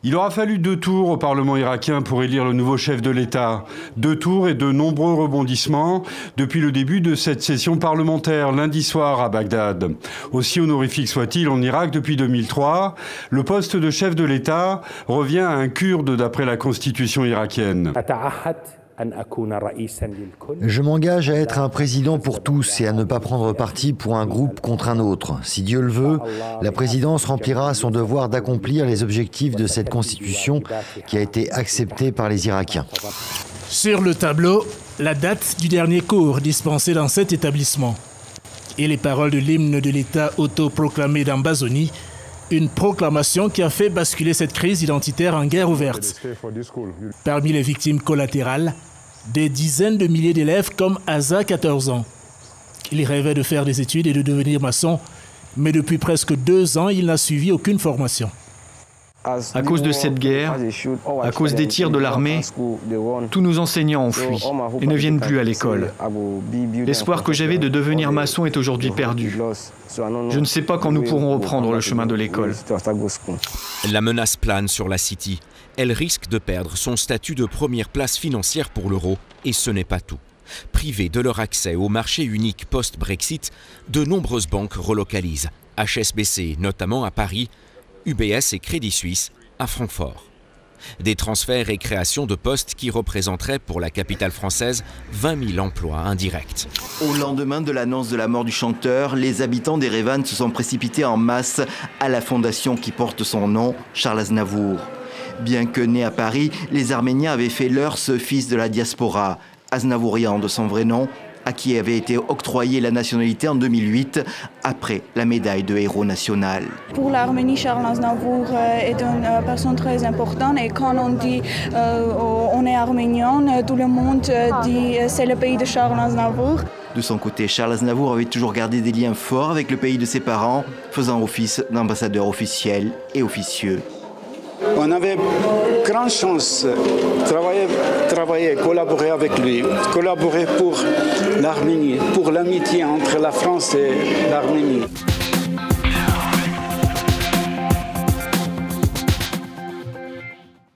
Il aura fallu 2 tours au Parlement irakien pour élire le nouveau chef de l'État. 2 tours et de nombreux rebondissements depuis le début de cette session parlementaire lundi soir à Bagdad. Aussi honorifique soit-il en Irak depuis 2003, le poste de chef de l'État revient à un Kurde d'après la constitution irakienne. Je m'engage à être un président pour tous et à ne pas prendre parti pour un groupe contre un autre. Si Dieu le veut, la présidence remplira son devoir d'accomplir les objectifs de cette constitution qui a été acceptée par les Irakiens. Sur le tableau, la date du dernier cours dispensé dans cet établissement et les paroles de l'hymne de l'État autoproclamé d'Ambazoni, une proclamation qui a fait basculer cette crise identitaire en guerre ouverte. Parmi les victimes collatérales, des dizaines de milliers d'élèves comme Asa, 14 ans. Il rêvait de faire des études et de devenir maçon, mais depuis presque 2 ans, il n'a suivi aucune formation. À cause de cette guerre, à cause des tirs de l'armée, tous nos enseignants ont fui et ne viennent plus à l'école. L'espoir que j'avais de devenir maçon est aujourd'hui perdu. Je ne sais pas quand nous pourrons reprendre le chemin de l'école. La menace plane sur la City. Elle risque de perdre son statut de première place financière pour l'euro, et ce n'est pas tout. Privés de leur accès au marché unique post-Brexit, de nombreuses banques relocalisent. HSBC notamment à Paris, UBS et Crédit Suisse à Francfort. Des transferts et créations de postes qui représenteraient pour la capitale française 20 000 emplois indirects. Au lendemain de l'annonce de la mort du chanteur, les habitants d'Erevan se sont précipités en masse à la fondation qui porte son nom, Charles Aznavour. Bien que né à Paris, les Arméniens avaient fait leur ce fils de la diaspora, Aznavourian de son vrai nom, à qui avait été octroyée la nationalité en 2008 après la médaille de héros national. Pour l'Arménie, Charles Aznavour est une personne très importante et quand on dit on est arménien, tout le monde dit c'est le pays de Charles Aznavour. De son côté, Charles Aznavour avait toujours gardé des liens forts avec le pays de ses parents, faisant office d'ambassadeur officiel et officieux. On avait grande chance de travailler, collaborer avec lui, collaborer pour l'Arménie, pour l'amitié entre la France et l'Arménie.